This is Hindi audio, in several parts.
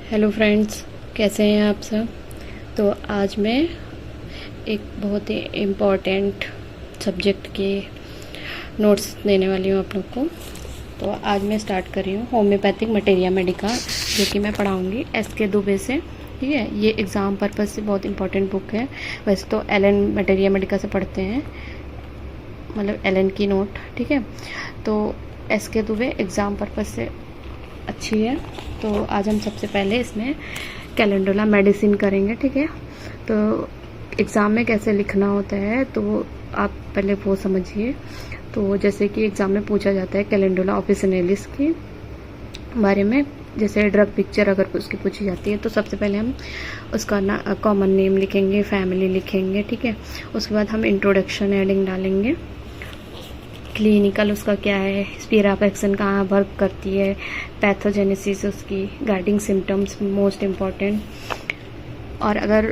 हेलो फ्रेंड्स, कैसे हैं आप सब। तो आज मैं एक बहुत ही इम्पोर्टेंट सब्जेक्ट के नोट्स देने वाली हूँ आप लोग को। तो आज मैं स्टार्ट कर रही हूँ होम्योपैथिक मटेरिया मेडिका, जो कि मैं पढ़ाऊँगी SK दुबे से। ठीक है, ये एग्ज़ाम पर्पज़ से बहुत इंपॉर्टेंट बुक है। वैसे तो LN मटेरिया मेडिका से पढ़ते हैं, मतलब LN की नोट। ठीक है, तो SK दुबे एग्ज़ाम पर्पज़ से अच्छी है। तो आज हम सबसे पहले इसमें कैलेंडुला मेडिसिन करेंगे। ठीक है, तो एग्ज़ाम में कैसे लिखना होता है तो आप पहले वो समझिए। तो जैसे कि एग्ज़ाम में पूछा जाता है कैलेंडुला ऑफिसिनेलिस के बारे में, जैसे ड्रग पिक्चर अगर उसकी पूछी जाती है तो सबसे पहले हम उसका कॉमन नेम लिखेंगे, फैमिली लिखेंगे। ठीक है, उसके बाद हम इंट्रोडक्शन एडिंग डालेंगे, क्लिनिकल उसका क्या है, स्पिरापेक्सन कहाँ वर्क करती है, पैथोजेनेसिस उसकी, गाइडिंग सिम्टम्स मोस्ट इम्पॉर्टेंट। और अगर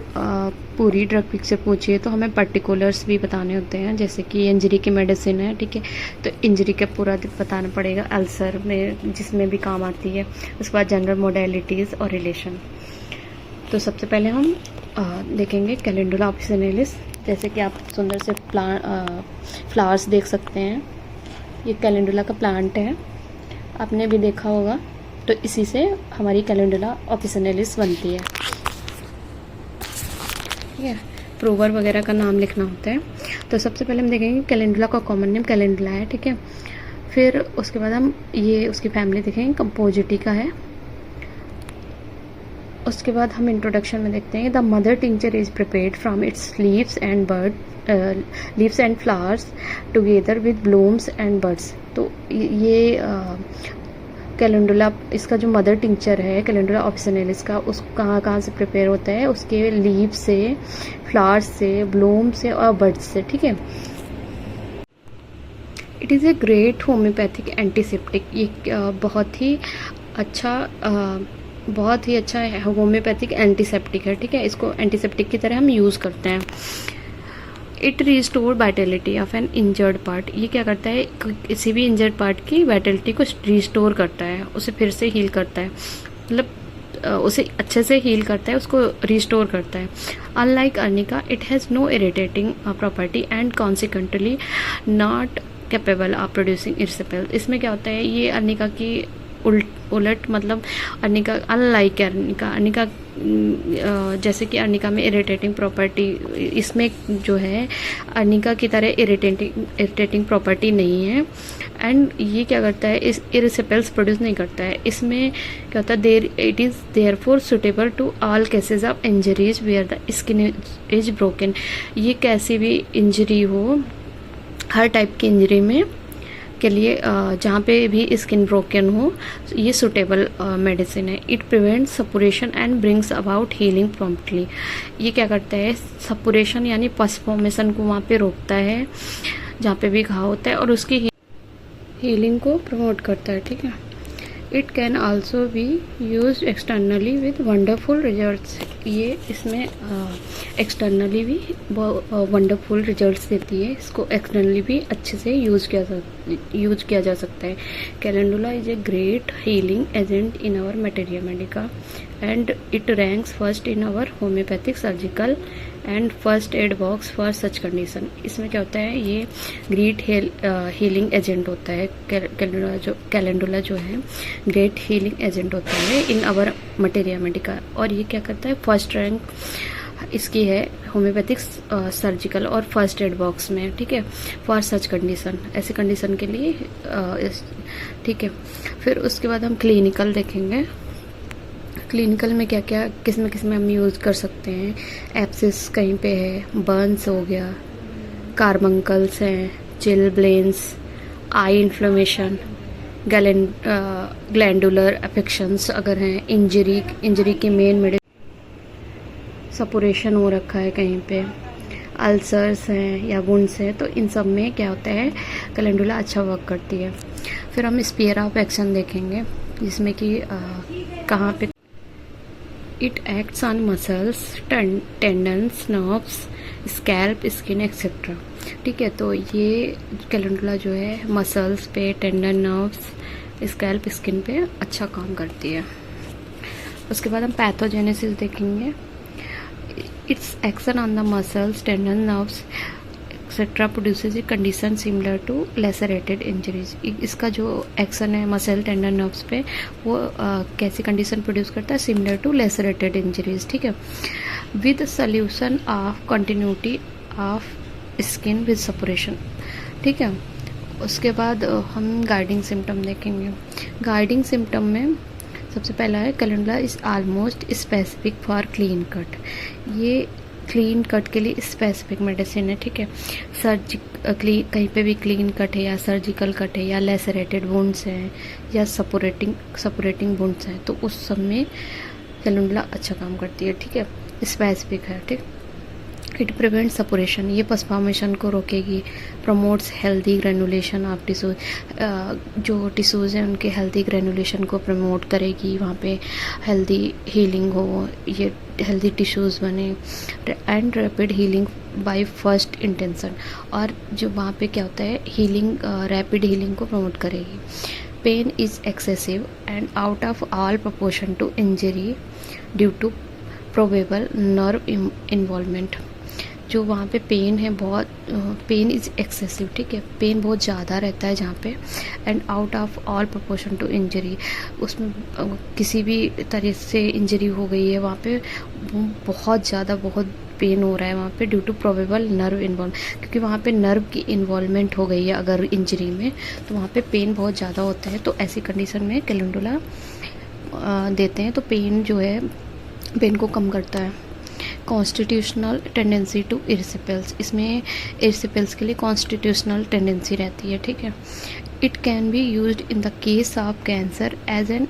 पूरी ड्रग पिक्चर पूछिए तो हमें पर्टिकुलर्स भी बताने होते हैं, जैसे कि इंजरी की मेडिसिन है। ठीक है, तो इंजरी का पूरा बताना पड़ेगा, अल्सर में जिसमें भी काम आती है। उसके बाद जनरल मोडेलिटीज़ और रिलेशन। तो सबसे पहले हम देखेंगे कैलेंडुला ऑफिसिनेलिस। जैसे कि आप सुंदर से फ्लावर्स देख सकते हैं, ये कैलेंडुला का प्लांट है, आपने भी देखा होगा। तो इसी से हमारी कैलेंडुला ऑफिसिनेलिस बनती है। ठीक है, प्रोवर वगैरह का नाम लिखना होता है। तो सबसे पहले हम देखेंगे कैलेंडुला का कॉमन नेम कैलेंडुला है। ठीक है, फिर उसके बाद हम ये उसकी फैमिली देखेंगे, कंपोजिटिका है। उसके बाद हम इंट्रोडक्शन में देखते हैं the mother tincture is prepared from its leaves and flowers together with blooms and buds. तो ये कैलेंडुला, इसका जो मदर टिंचर है कैलेंडुला ऑफिसिनेलिस का, उस कहाँ से प्रिपेयर होता है, उसके लीव से, फ्लावर्स से, ब्लूम से और बर्ड्स से। ठीक है, it is a great homeopathic antiseptic. ये बहुत ही अच्छा है होम्योपैथिक एंटीसेप्टिक है। ठीक है, इसको एंटीसेप्टिक की तरह हम यूज़ करते हैं। It restore Vitality of N injured part. ये क्या करता है, किसी भी इंजर्ड पार्ट की वाइटलिटी को रिस्टोर करता है, उसे फिर से हील करता है, मतलब उसे अच्छे से हील करता है, उसको रिस्टोर करता है। Unlike arnica, it has no irritating property and consequently not capable of producing erysipelas. इसमें क्या होता है, ये अर्निका की उलट, मतलब अर्निका अनलाइक अर्निका जैसे कि अर्निका में इरिटेटिंग प्रॉपर्टी, इसमें जो है अर्निका की तरह इरिटेटिंग प्रॉपर्टी नहीं है। एंड ये क्या करता है, इस इरिसिपल्स प्रोड्यूस नहीं करता है। इसमें क्या होता है, it is therefore suitable to all cases of injuries where the skin is broken. ये कैसी भी इंजरी हो, हर टाइप की इंजरी में के लिए जहाँ पे भी स्किन ब्रोकन हो, ये सुटेबल मेडिसिन है। It prevents suppuration and brings about healing promptly. ये क्या करता है, सपुरेशन यानी पस फॉर्मेशन को वहाँ पे रोकता है जहाँ पे भी घाव होता है, और उसकी हीलिंग को प्रमोट करता है। ठीक है, it can also be use externally with wonderful results. ये इसमें एक्सटर्नली भी वंडरफुल रिजल्ट्स देती है, इसको एक्सटर्नली भी अच्छे से यूज किया जा सकता है। Calendula is a great healing agent in our materia medica and it ranks first in our homeopathic surgical and first aid box for such condition. इसमें क्या होता है, ये ग्रेट हीलिंग एजेंट होता है। कैलेंडुला जो है ग्रेट हीलिंग एजेंट होता है इन आवर मटेरिया मेडिका। और ये क्या करता है, फर्स्ट रैंक इसकी है होम्योपैथिक सर्जिकल और फर्स्ट एड बॉक्स में। ठीक है, फॉर सच कंडीशन, ऐसे कंडीशन के लिए। ठीक है, फिर उसके बाद हम क्लिनिकल देखेंगे। क्लिनिकल में क्या क्या किस में हम यूज़ कर सकते हैं। एप्सिस कहीं पे है, बर्न्स हो गया, कार्बंकल्स हैं, चिलब्लेंस, आई इन्फ्लेमेशन, ग्लैंडुलर अफेक्शंस अगर हैं, इंजरी की मेन सपुरेशन हो रखा है कहीं पे, अल्सर्स हैं या वुंड्स हैं, तो इन सब में क्या होता है, कैलेंडुला अच्छा वर्क करती है। फिर हम स्पीयर ऑफ एक्शन देखेंगे, जिसमें कि कहाँ पे it acts on muscles, tendons, nerves, scalp, skin etcetera. ठीक है, तो ये कैलेंडुला जो है मसल्स पे, टेंडन, नर्व्स, स्कैल्प, स्किन पे अच्छा काम करती है। उसके बाद हम पैथोजेनेसिस देखेंगे। Its action on the muscles, tendon, nerves etcetera produces a condition similar to lacerated injuries. इसका जो एक्शन है मसल, टेंडन, नर्व्स पे, वो कैसी कंडीशन प्रोड्यूस करता है? सिमिलर टू लेसरेटेड इंजरीज, ठीक है। With solution of continuity of skin with suppuration, ठीक है। उसके बाद हम गाइडिंग सिम्टम देखेंगे। गाइडिंग सिम्टम में सबसे पहला है calendula is almost specific for clean cut. ये क्लीन कट के लिए स्पेसिफिक मेडिसिन है, ठीक है। कहीं पे भी क्लीन कट है या सर्जिकल कट है या लेसरेटेड वुंड्स हैं या सपोरेटिंग वुंड्स हैं, तो उस सब में कैलेंडुला अच्छा काम करती है, ठीक है। स्पेसिफिक है, ठीक। इट प्रिवेंट सपोरेशन, ये पस फॉर्मेशन को रोकेगी। Promotes healthy granulation of tissues, जो टिश्यूज़ हैं उनके हेल्दी ग्रेनुलेशन को प्रमोट करेगी, वहाँ पे हेल्दी हीलिंग हो, ये हेल्दी टिश्यूज़ बने। And rapid healing by first intention, और जो वहाँ पे क्या होता है, हीलिंग, रैपिड हीलिंग को प्रमोट करेगी। Pain is excessive and out of all proportion to injury due to probable nerve involvement. जो वहाँ पे पेन है, बहुत पेन इज़ एक्सेसिव, ठीक है। पेन बहुत ज़्यादा रहता है जहाँ पे, and out of all proportion to injury, उसमें किसी भी तरह से इंजरी हो गई है वहाँ पे, बहुत ज़्यादा बहुत पेन हो रहा है वहाँ पे due to probable nerve involve, क्योंकि वहाँ पे नर्व की इन्वॉल्वमेंट हो गई है अगर इंजरी में, तो वहाँ पे पेन बहुत ज़्यादा होता है। तो ऐसी कंडीशन में कैलेंडुला देते हैं, तो पेन जो है, पेन को कम करता है। कॉन्स्टिट्यूशनल टेंडेंसी टू इरिसिपल्स, इसमें इरिसिपल्स के लिए कॉन्स्टिट्यूशनल टेंडेंसी रहती है, ठीक है। It can be used in the case of cancer as an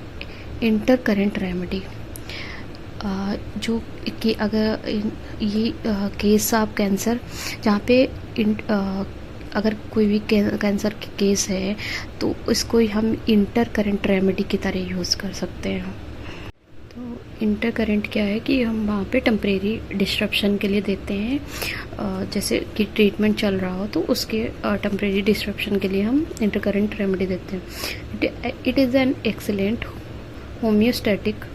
intercurrent remedy, जो कि अगर ये केस ऑफ कैंसर जहाँ पे अगर कोई भी कैंसर के केस है तो इसको हम इंटर करेंट रेमेडी की तरह यूज़ कर सकते हैं। तो इंटर करेंट क्या है कि हम वहाँ पे टेम्परेरी डिस्ट्रप्शन के लिए देते हैं, जैसे कि ट्रीटमेंट चल रहा हो तो उसके टेम्परेरी डिस्ट्रप्शन के लिए हम इंटर करेंट रेमेडी देते हैं। It is an excellent homeostatic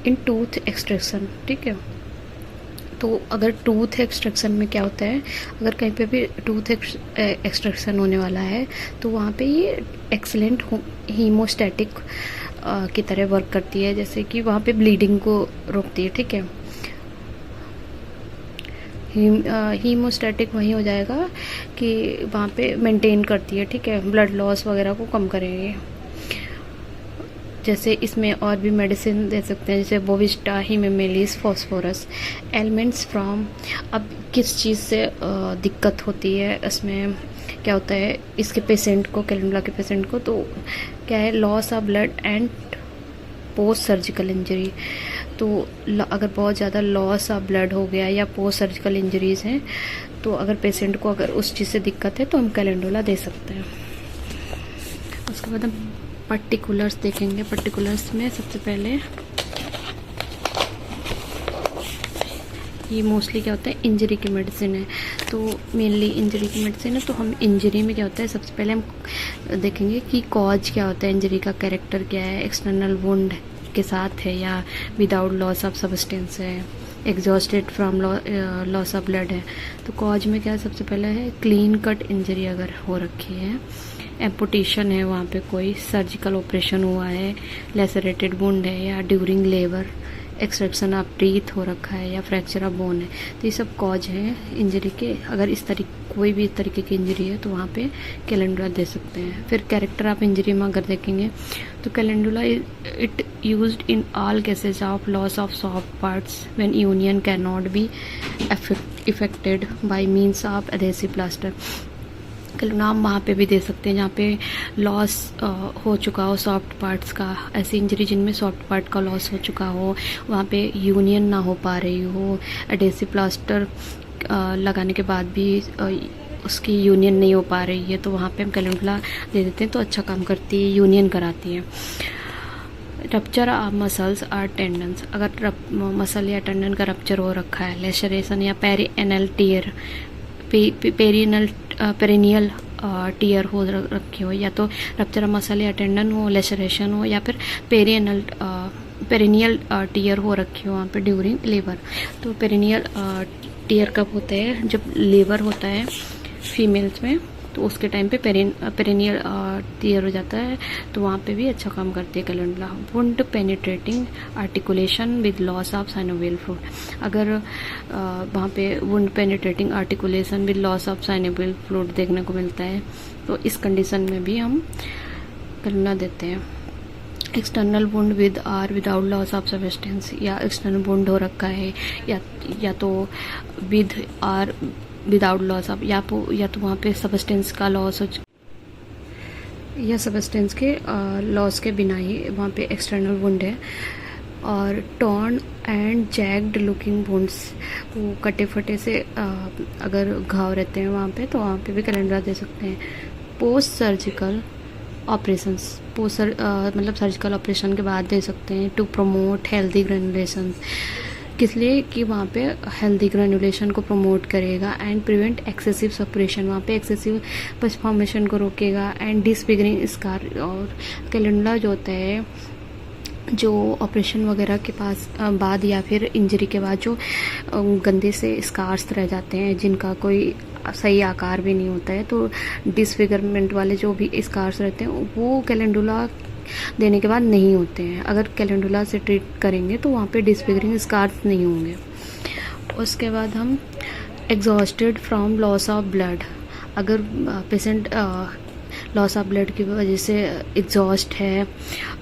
in tooth extraction, ठीक है। तो अगर टूथ एक्सट्रैक्शन में क्या होता है, अगर कहीं पे भी टूथ एक्सट्रैक्शन होने वाला है तो वहाँ पे ये एक्सीलेंट हीमोस्टैटिक की तरह वर्क करती है, जैसे कि वहाँ पे ब्लीडिंग को रोकती है, ठीक है। हीमोस्टैटिक वही हो जाएगा कि वहाँ पे मेंटेन करती है, ठीक है, ब्लड लॉस वगैरह को कम करेंगे। जैसे इसमें और भी मेडिसिन दे सकते हैं, जैसे बोविस्टा, हीमेमेलिस, फॉस्फोरस, एलिमेंट्स फ्रॉम। अब किस चीज़ से दिक्कत होती है, इसमें क्या होता है इसके पेशेंट को, कैलेंडुला के पेशेंट को, तो क्या है, loss of blood and post surgical injury. तो अगर बहुत ज़्यादा लॉस ऑफ ब्लड हो गया या पोस्ट सर्जिकल इंजरीज़ हैं, तो अगर पेशेंट को अगर उस चीज़ से दिक्कत है तो हम कैलेंडुला दे सकते हैं। उसके बाद हम पर्टिकुलर्स देखेंगे। पर्टिकुलर्स में सबसे पहले ये मोस्टली क्या होता है, इंजरी की मेडिसिन है, तो मेनली इंजरी की मेडिसिन है। तो हम इंजरी में क्या होता है, सबसे पहले हम देखेंगे कि कॉज क्या होता है, इंजरी का कैरेक्टर क्या है, एक्सटर्नल वुंड के साथ है या विदाउट लॉस ऑफ सब्सटेंस है, exhausted from loss of blood है। तो कॉज में क्या सबसे पहले है, क्लीन कट इंजरी अगर हो रखी है, एम्पुटेशन है, वहाँ पे कोई सर्जिकल ऑपरेशन हुआ है, लेसरेटेड वुंड है, या during labour extraction of teeth हो रखा है, या फ्रैक्चर ऑफ बोन है, तो ये सब कॉज हैं इंजरी के। अगर इस कोई भी इस तरीके की इंजरी है तो वहाँ पे कैलेंडुला दे सकते हैं। फिर कैरेक्टर ऑफ इंजरी में अगर देखेंगे तो calendula it used in all cases of loss of soft parts when union can not be affected by means of adhesive plaster. नाम वहाँ पे भी दे सकते हैं जहाँ पे लॉस हो चुका हो सॉफ्ट पार्ट्स का, ऐसी इंजरी जिनमें सॉफ्ट पार्ट का लॉस हो चुका हो, वहाँ पे यूनियन ना हो पा रही हो, एडहेसिव प्लास्टर लगाने के बाद भी उसकी यूनियन नहीं हो पा रही है, तो वहाँ पे हम कैलेंडुला दे देते हैं, तो अच्छा काम करती है, यूनियन कराती है। रप्चर ऑफ मसल्स और टेंडन्स, अगर मसल या टेंडन का रप्चर हो रखा है, लेशरेशन या पेरिएनल टीयर, पेरिनियल टीयर हो रखी हो, या तो रप्चर मसल या टेंडन हो, लेशरेशन हो, या फिर पेरिएनल पेरिनियल टीयर हो रखी हो वहाँ पे ड्यूरिंग लेबर। तो पेरिनियल टीयर कब होते हैं, जब लेबर होता है फीमेल्स में, तो उसके टाइम पे पेरिनियल टीयर हो जाता है, तो वहाँ पे भी अच्छा काम करती है calendula. Wound penetrating articulation with loss of synovial fluid, अगर वहाँ पे wound penetrating articulation with loss of synovial fluid देखने को मिलता है, तो इस कंडीशन में भी हम कैलेंडुला देते हैं। External wound with or without loss of substance, या एक्सटर्नल वुंड हो रखा है या तो with or without loss of, या तो वहाँ पे सब्सटेंस का लॉस हो, या सब्सटेंस के लॉस के बिना ही वहाँ पे एक्सटर्नल वुंड है। और टॉर्न एंड जैग्ड लुकिंग वुंड्स, वो कटे फटे से अगर घाव रहते हैं वहाँ पे, तो वहाँ पे भी कैलेंडुला दे सकते हैं। पोस्ट सर्जिकल ऑपरेशंस, मतलब सर्जिकल ऑपरेशन के बाद दे सकते हैं। टू प्रमोट हेल्दी ग्रेनुलेशन, किस लिए कि वहाँ पे हेल्दी ग्रेनुलेशन को प्रमोट करेगा। एंड प्रिवेंट एक्सेसिव सपरेशन, वहाँ पे एक्सेसिव पस फॉर्मेशन को रोकेगा। एंड डिसफिगरिंग स्कार, और कैलेंडुला जो होता है जो ऑपरेशन वगैरह के बाद या फिर इंजरी के बाद जो गंदे से स्कार्स रह जाते हैं जिनका कोई सही आकार भी नहीं होता है, तो डिसफिगरमेंट वाले जो भी स्कार्स रहते हैं वो कैलेंडुला देने के बाद नहीं होते हैं। अगर कैलेंडुला से ट्रीट करेंगे तो वहाँ पे डिसफिगरिंग स्कार्स नहीं होंगे। उसके बाद हम exhausted from loss of blood, अगर पेशेंट लॉस ऑफ ब्लड की वजह से एग्जॉस्ट है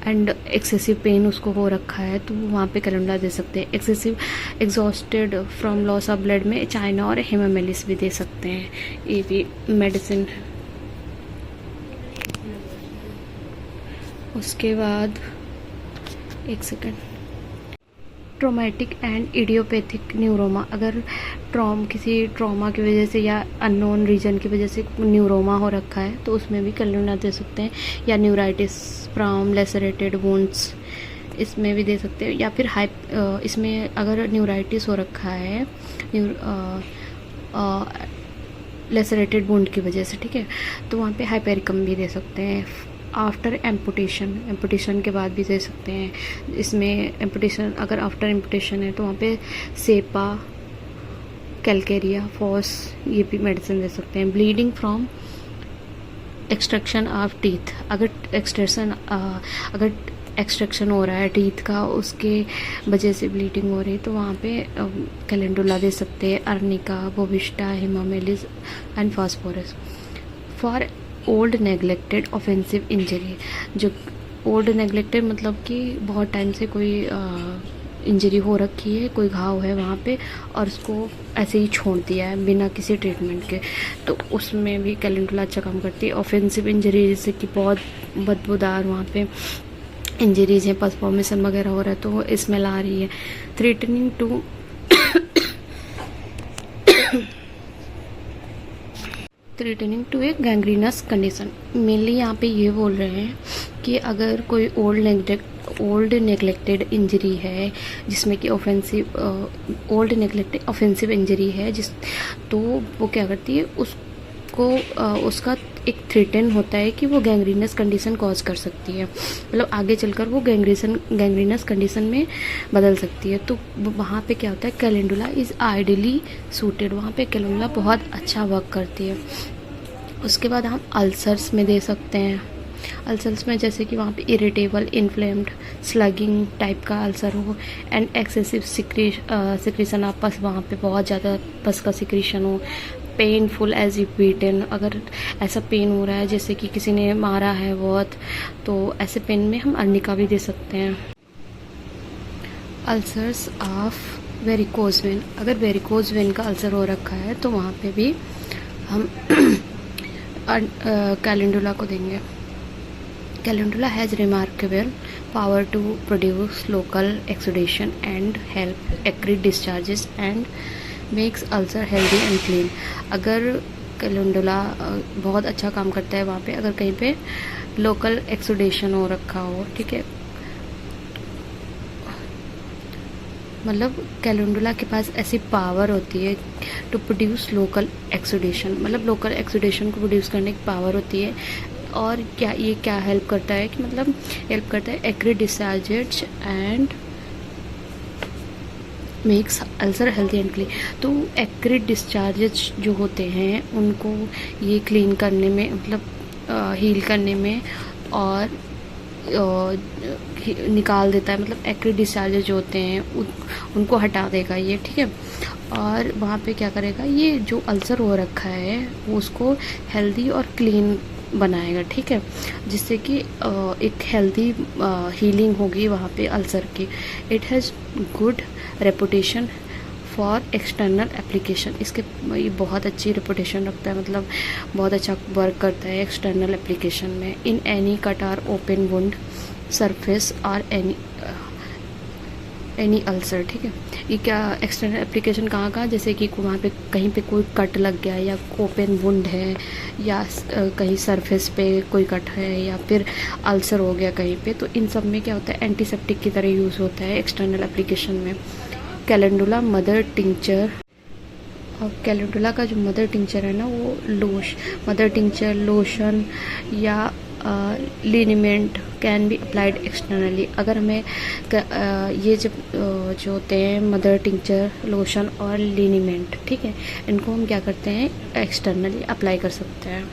एंड एक्सेसिव पेन उसको हो रखा है, तो वहाँ पे कैलेंडुला दे सकते हैं। Excessive exhausted from loss of blood में चाइना और हेमामेलिस भी दे सकते हैं, ये भी मेडिसिन। उसके बाद एक second, traumatic and idiopathic neuroma, अगर किसी ट्रॉमा की वजह से या अननोन रीजन की वजह से न्यूरोमा हो रखा है, तो उसमें भी कैलेंडुला दे सकते हैं। या न्यूराइटिस फ्रॉम लेसरेटेड वुंड्स, इसमें भी दे सकते हैं। या फिर इसमें अगर न्यूराइटिस हो रखा है लेसरेटेड वुंड की वजह से, ठीक है, तो वहाँ पे हाइपेरिकम भी दे सकते हैं। आफ्टर एम्पुटेशन के बाद भी दे सकते हैं। इसमें एम्पुटेशन, अगर आफ्टर एम्पुटेशन है तो वहाँ पे सेपा, कैलकेरिया, फॉस, ये भी मेडिसिन दे सकते हैं। Bleeding from extraction of teeth, अगर एक्सट्रैक्शन हो रहा है टीथ का, उसके वजह से ब्लीडिंग हो रही है, तो वहाँ पे कैलेंडुला दे सकते हैं। Arnica, bovista, hamamelis and phosphorus. For old neglected offensive injury, जो ओल्ड नेग्लेक्टेड मतलब कि बहुत टाइम से कोई इंजरी हो रखी है, कोई घाव है वहाँ पे और उसको ऐसे ही छोड़ दिया है बिना किसी ट्रीटमेंट के, तो उसमें भी कैलेंडुला अच्छा काम करती है। ऑफेंसिव इंजरी जैसे कि बहुत बदबूदार वहाँ पे इंजरीज हैं, पस फॉर्मेशन वगैरह हो रहा है, तो वो स्मेल आ रही है। Threatening to a gangrenous condition, mainly यहाँ पे ये बोल रहे हैं कि अगर कोई ओल्ड नेग्लेक्टेड इंजरी है जिसमें कि ओल्ड नेग्लेक्टेड ऑफेंसिव इंजरी है तो वो क्या करती है, उसका एक थ्रेटन होता है कि वो गैंग्रीनस कंडीशन कॉज कर सकती है, मतलब आगे चलकर वो गैंग्रीनस कंडीशन में बदल सकती है। तो वहाँ पे क्या होता है, कैलेंडुला इज़ आइडियली सूटेड, वहाँ पे कैलेंडुला बहुत अच्छा वर्क करती है। उसके बाद हम अल्सर्स में दे सकते हैं। अल्सर्स में जैसे कि वहाँ पे इरिटेबल, इन्फ्लेम्ड, स्लगिंग टाइप का अल्सर हो एंड एक्सेसिव सिक्रीशन ऑफ पस, वहाँ पे बहुत ज़्यादा पस का सिक्रीशन हो। पेनफुल एज इफ बीटन, अगर ऐसा पेन हो रहा है जैसे कि किसी ने मारा है बहुत, तो ऐसे पेन में हम अर्निका भी दे सकते हैं। अल्सर्स ऑफ वेरिकोज वेन, अगर वेरिकोज वेन का अल्सर हो रखा है तो वहाँ पे भी हम कैलेंडुला को देंगे। Calendula has remarkable power to produce local exudation and help accrete discharges and makes ulcer healthy and clean। अगर कैलेंडुला बहुत अच्छा काम करता है वहाँ पे, अगर कहीं पे लोकल एक्सुडेशन हो रखा हो, ठीक है, मतलब कैलेंडुला के पास ऐसी पावर होती है टू प्रोड्यूस लोकल एक्सुडेशन, मतलब लोकल एक्सुडेशन को प्रोड्यूस करने की पावर होती है और क्या हेल्प करता है कि मतलब हेल्प करता है acrid discharges and makes ulcer healthy and clean. तो एक्रिड डिस्चार्जेज जो होते हैं उनको ये क्लीन करने में, मतलब हील करने में और निकाल देता है, मतलब एक्रिड डिस्चार्जेज जो होते हैं उनको हटा देगा ये, ठीक है। और वहाँ पे क्या करेगा, ये जो अल्सर हो रखा है वो उसको हेल्दी और क्लीन बनाएगा, ठीक है, जिससे कि एक हेल्दी हीलिंग होगी वहाँ पे अल्सर की। It has good reputation for external application. इसके ये बहुत अच्छी रेपुटेशन रखता है, मतलब बहुत अच्छा वर्क करता है एक्सटर्नल एप्लीकेशन में। इन एनी कट और ओपन वुंड सरफेस और एनी अल्सर, ठीक है। ये क्या एक्सटर्नल एप्लीकेशन कहाँ, जैसे कि वहाँ पे कहीं पे कोई कट लग गया या ओपन वुंड है या कहीं सरफेस पे कोई कट है या फिर अल्सर हो गया कहीं पे, तो इन सब में क्या होता है एंटीसेप्टिक की तरह यूज़ होता है एक्सटर्नल एप्लीकेशन में। कैलेंडुला मदर टिंचर, और कैलेंडुला का जो मदर टिंचर है ना वो मदर टिंचर लोशन या लिनिमेंट कैन बी अप्लाइड एक्सटर्नली। अगर हमें ये जब जो होते हैं मदर टिंचर लोशन और लिनिमेंट, ठीक है, इनको हम क्या करते हैं एक्सटर्नली अप्लाई कर सकते हैं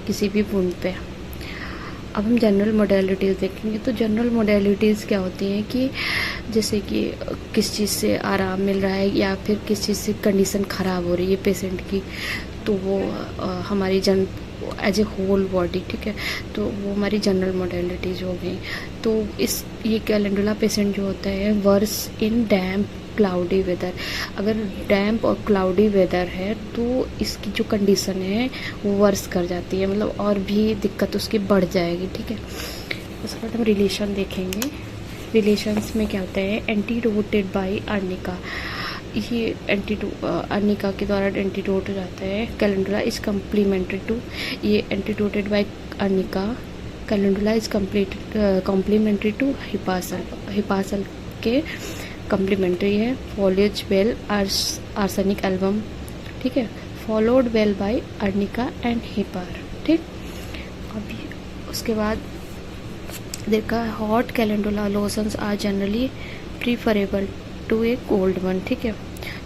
किसी भी वुंड पे। अब हम जनरल मोडेलिटीज़ देखेंगे। तो जनरल मोडेलिटीज़ क्या होती हैं कि जैसे कि किस चीज़ से आराम मिल रहा है या फिर किस चीज़ से कंडीशन ख़राब हो रही है पेशेंट की, तो वो हमारी एज ए होल बॉडी, ठीक है, तो वो हमारी जनरल मोडेलिटीज़ हो गई। तो ये कैलेंडुला पेशेंट जो होता है वर्स इन डैम्प क्लाउडी वेदर। अगर डैम्प और क्लाउडी वेदर है तो इसकी जो कंडीशन है वो वर्स कर जाती है, मतलब और भी दिक्कत उसकी बढ़ जाएगी, ठीक है। उसके बाद हम रिलेशन देखेंगे। रिलेशंस में क्या होता है एंटीडोटेड बाय अर्निका। ये अर्निका के द्वारा एंटीडोट हो जाता है। कैलेंडुला इज कम्प्लीमेंट्री टू, ये antidoted by arnica. Calendula is complementary to hepar sulph के कम्प्लीमेंट्री है। फॉलिएज वेल आर्सेनिक एल्बम, ठीक है, followed well by arnica and hepar, ठीक। अभी उसके बाद देखा hot calendula lotions are generally preferable to a cold one, ठीक है।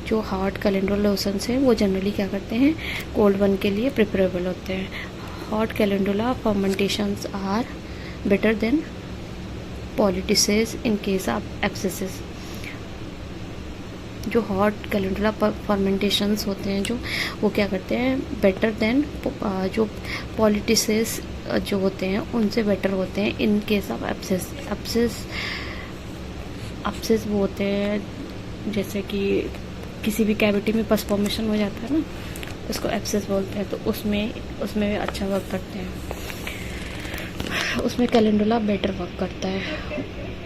जो हॉट कैलेंडुला लोशंस हैं वो जनरली क्या करते हैं कोल्ड वन के लिए प्रिफरेबल होते हैं। Hot calendula fermentations are better than poultices in case of abscesses. जो हॉट कैलेंडुला फर्मेंटेशंस होते हैं जो वो क्या करते हैं बेटर देन जो पॉलिटिसेस जो होते हैं उनसे बेटर होते हैं इन केस ऑफ एब्सेस वो होते हैं जैसे कि किसी भी कैविटी में पस फॉर्मेशन हो जाता है ना, उसको एब्सेस बोलते हैं, तो उसमें अच्छा वर्क करते हैं, उसमें कैलेंडुला बेटर वर्क करता है।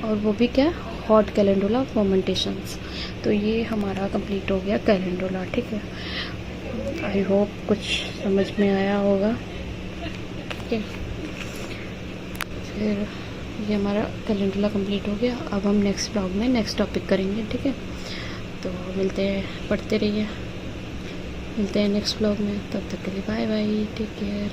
और वो भी क्या हॉट कैलेंडुला फर्मेंटेशंस। तो ये हमारा कंप्लीट हो गया कैलेंडुला, ठीक है। आई होप कुछ समझ में आया होगा, ठीक है। फिर ये हमारा कैलेंडुला कंप्लीट हो गया। अब हम नेक्स्ट ब्लॉग में नेक्स्ट टॉपिक करेंगे, ठीक है। तो मिलते हैं, पढ़ते रहिए, मिलते हैं नेक्स्ट ब्लॉग में। तब तक के लिए बाय बाय, टेक केयर।